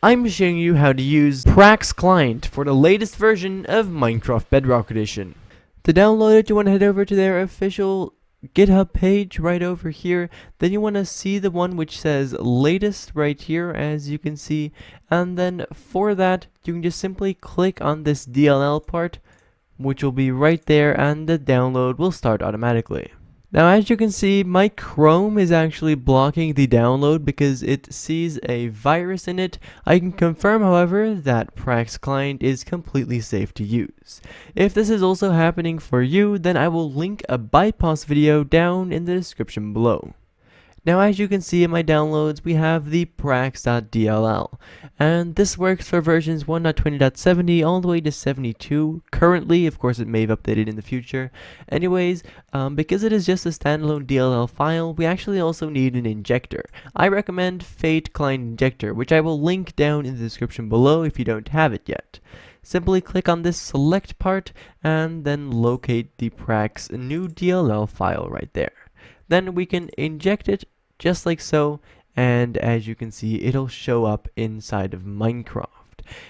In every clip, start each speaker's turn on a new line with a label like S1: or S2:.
S1: I'm showing you how to use PRAX client for the latest version of Minecraft Bedrock Edition. To download it, you want to head over to their official GitHub page right over here. Then you want to see the one which says latest right here, as you can see. And then for that, you can just simply click on this DLL part, which will be right there, and the download will start automatically. Now, as you can see, my Chrome is actually blocking the download because it sees a virus in it. I can confirm, however, that PRAX client is completely safe to use. If this is also happening for you, then I will link a bypass video down in the description below. Now, as you can see in my downloads, we have the prax.dll, and this works for versions 1.20.70 all the way to 72 currently. Of course, it may have updated in the future. Anyways, because it is just a standalone DLL file, we actually also need an injector. I recommend Fate Client Injector, which I will link down in the description below if you don't have it yet. Simply click on this select part and then locate the PRAX new DLL file right there. Then we can inject it just like so, and as you can see, it'll show up inside of Minecraft.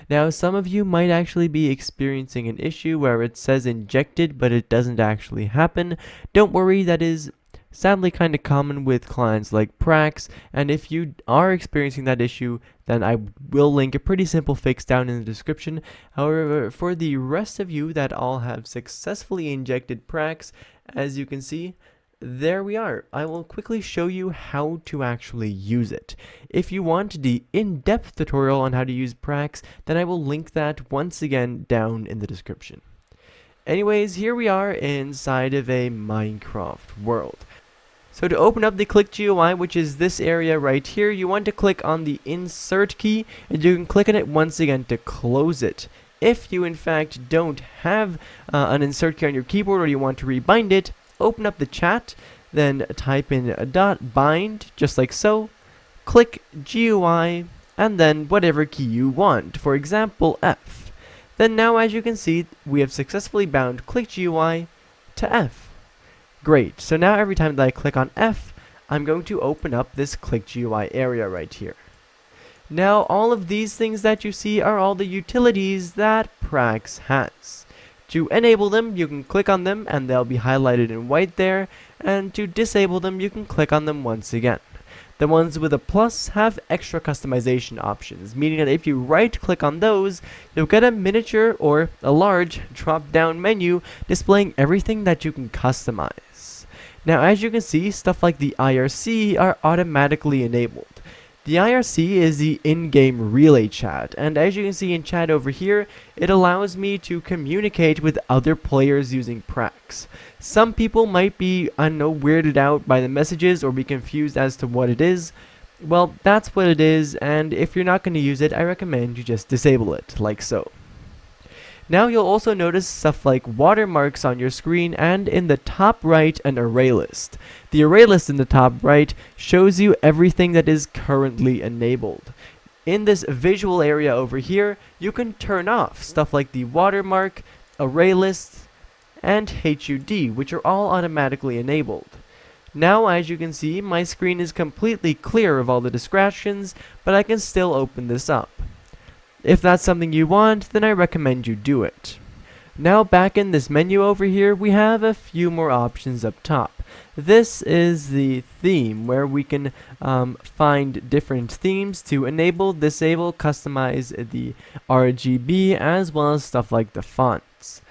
S1: Now, some of you might actually be experiencing an issue where it says injected, but it doesn't actually happen. Don't worry, that is sadly kind of common with clients like PRAX, and if you are experiencing that issue, then I will link a pretty simple fix down in the description. However, for the rest of you that all have successfully injected PRAX, as you can see, there we are. I will quickly show you how to actually use it. If you want the in-depth tutorial on how to use PRAX, then I will link that once again down in the description. Anyways, here we are inside of a Minecraft world. So to open up the Click GUI, which is this area right here, you want to click on the Insert key, and you can click on it once again to close it. If you in fact don't have an insert key on your keyboard, or you want to rebind it, open up the chat, then type in a .bind, just like so, click GUI, and then whatever key you want, for example F. Then now, as you can see, we have successfully bound Click GUI to F. Great, so now every time that I click on F, I'm going to open up this Click GUI area right here. Now, all of these things that you see are all the utilities that PRAX has. To enable them, you can click on them and they'll be highlighted in white there, and to disable them, you can click on them once again. The ones with a plus have extra customization options, meaning that if you right click on those, you'll get a miniature or a large drop down menu displaying everything that you can customize. Now, as you can see, stuff like the IRC are automatically enabled. The IRC is the in-game relay chat, and as you can see in chat over here, it allows me to communicate with other players using PRAX. Some people might be, weirded out by the messages or be confused as to what it is. Well, that's what it is, and if you're not going to use it, I recommend you just disable it, like so. Now you'll also notice stuff like watermarks on your screen, and in the top right, an array list. The array list in the top right shows you everything that is currently enabled. In this visual area over here, you can turn off stuff like the watermark, array list, and HUD, which are all automatically enabled. Now, as you can see, my screen is completely clear of all the distractions, but I can still open this up. If that's something you want, then I recommend you do it. Now, back in this menu over here, we have a few more options up top. This is the theme, where we can find different themes to enable, disable, customize the RGB, as well as stuff like the fonts.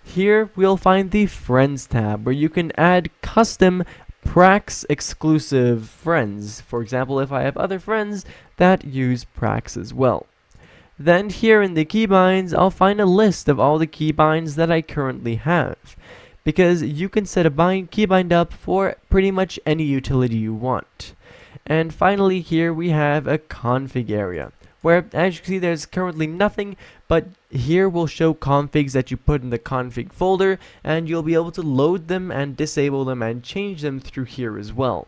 S1: Here, we'll find the Friends tab, where you can add custom PRAX exclusive friends. For example, if I have other friends that use PRAX as well. Then here in the keybinds, I'll find a list of all the keybinds that I currently have, because you can set a keybind up for pretty much any utility you want. And finally here we have a config area, where as you can see there's currently nothing, but here we'll show configs that you put in the config folder, and you'll be able to load them and disable them and change them through here as well.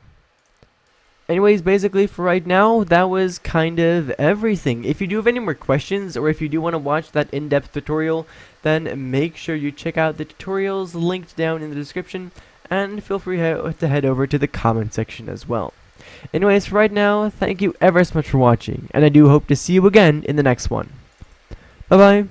S1: Anyways, basically for right now, that was kind of everything. If you do have any more questions, or if you do want to watch that in-depth tutorial, then make sure you check out the tutorials linked down in the description, and feel free to head over to the comment section as well. Anyways, right now, thank you ever so much for watching, and I do hope to see you again in the next one. Bye bye.